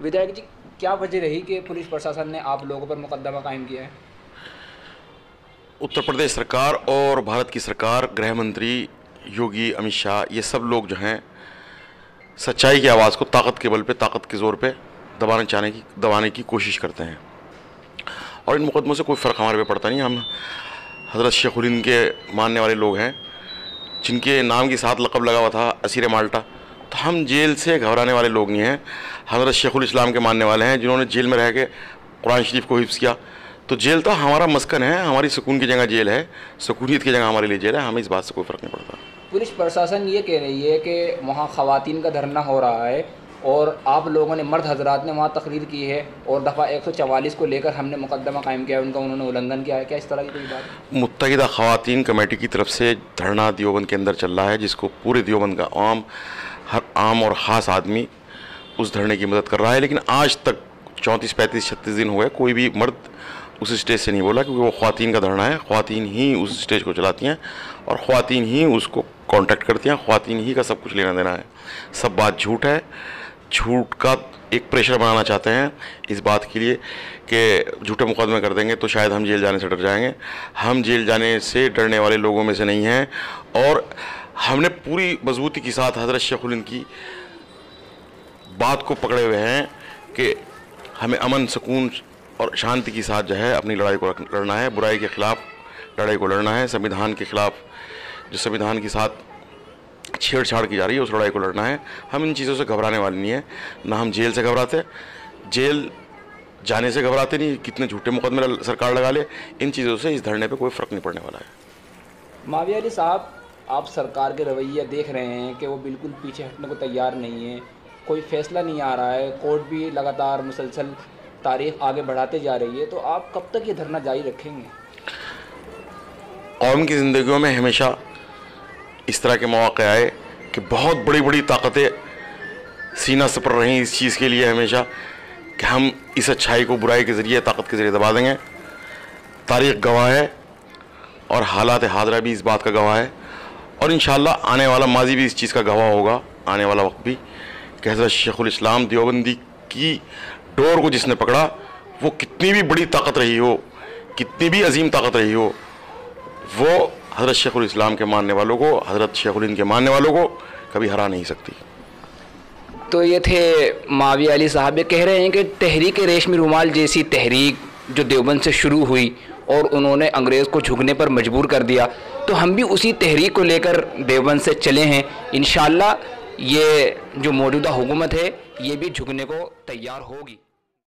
विधायक जी, क्या वजह रही कि पुलिस प्रशासन ने आप लोगों पर मुकदमा कायम किया है? उत्तर प्रदेश सरकार और भारत की सरकार, गृह मंत्री योगी अमित शाह, ये सब लोग जो हैं सच्चाई की आवाज़ को ताकत के बल पे, ताकत के ज़ोर पे दबाने की कोशिश करते हैं। और इन मुकदमों से कोई फ़र्क हमारे पे पड़ता नहीं। हम हज़रत शेखुल हिंद के मानने वाले लोग हैं, जिनके नाम के साथ लक़ब लगा हुआ था असीर माल्टा। तो हम जेल से घबराने वाले लोग नहीं हैं। हज़रत शेखुल इस्लाम के मानने वाले हैं, जिन्होंने जेल में रह के कुरान शरीफ को हिफ्ज़ किया। तो जेल तो हमारा मस्कन है, हमारी सुकून की जगह जेल है, सुकूनियत की जगह हमारे लिए जेल है। हमें इस बात से कोई फ़र्क नहीं पड़ता। पुलिस प्रशासन ये कह रही है कि वहाँ ख़वातीन का धरना हो रहा है और आप लोगों ने, मर्द हजरात ने वहाँ तकरीर की है और दफ़ा 144 को लेकर हमने मुकदमा कायम किया है, उनका उन्होंने उल्लंघन किया है। क्या इस तरह की कोई बात है? मुत्तहिदा ख़वातीन कमेटी की तरफ से धरना देवबंद के अंदर चल रहा है, जिसको पूरे देवबंद का हर आम और ख़ास आदमी उस धरने की मदद कर रहा है। लेकिन आज तक 34, 35, 36 दिन हो गए, कोई भी मर्द उस स्टेज से नहीं बोला, क्योंकि वो ख़वातीन का धरना है। ख़वातीन ही उस स्टेज को चलाती हैं और ख़वातीन ही उसको कांटेक्ट करती हैं, ख़वातीन ही का सब कुछ लेना देना है। सब बात झूठ है। झूठ का एक प्रेशर बनाना चाहते हैं इस बात के लिए कि झूठे मुकदमे कर देंगे तो शायद हम जेल जाने से डर जाएंगे। हम जेल जाने से डरने वाले लोगों में से नहीं हैं और हमने पूरी मजबूती के साथ हज़रत शेखुल हिंद की बात को पकड़े हुए हैं कि हमें अमन, सुकून और शांति के साथ जो है अपनी लड़ाई को लड़ना है, बुराई के ख़िलाफ़ लड़ाई को लड़ना है, संविधान के ख़िलाफ़, जो संविधान के साथ छेड़छाड़ की जा रही है उस लड़ाई को लड़ना है। हम इन चीज़ों से घबराने वाले नहीं है। ना हम जेल से घबराते, जेल जाने से घबराते नहीं, कितने झूठे मुकदमे सरकार लगा ले, इन चीज़ों से इस धरने पे कोई फ़र्क नहीं पड़ने वाला है। माविया अली साहब, आप सरकार के रवैया देख रहे हैं कि वो बिल्कुल पीछे हटने को तैयार नहीं है, कोई फ़ैसला नहीं आ रहा है, कोर्ट भी लगातार मुसलसल तारीख आगे बढ़ाते जा रही है, तो आप कब तक ये धरना जारी रखेंगे? कौम की ज़िंदगियों में हमेशा इस तरह के मौक़े आए कि बहुत बड़ी बड़ी ताकतें सीना सपर रही इस चीज़ के लिए हमेशा कि हम इस अच्छाई को बुराई के ज़रिए, ताकत के ज़रिए दबा देंगे। तारीख़ गवाह है और हालात हाज़िरा भी इस बात का गवाह है और इंशाअल्लाह आने वाला माजी भी इस चीज़ का गवाह होगा, आने वाला वक्त भी, कि हज़रत शेखुल इस्लाम देवबंदी की डोर को जिसने पकड़ा, वो कितनी भी बड़ी ताकत रही हो, कितनी भी अजीम ताकत रही हो, वो हज़रत शेखुल इस्लाम के मानने वालों को, हज़रत शेखुल हिंद के मानने वालों को कभी हरा नहीं सकती। तो ये थे माविया अली साहब, ये कह रहे हैं कि तहरीक रेशमी रुमाल जैसी तहरीक जो देवबंद से शुरू हुई और उन्होंने अंग्रेज़ को झुकने पर मजबूर कर दिया, तो हम भी उसी तहरीक को लेकर देवबंद से चले हैं। इंशाअल्लाह ये जो मौजूदा हुकूमत है ये भी झुकने को तैयार होगी।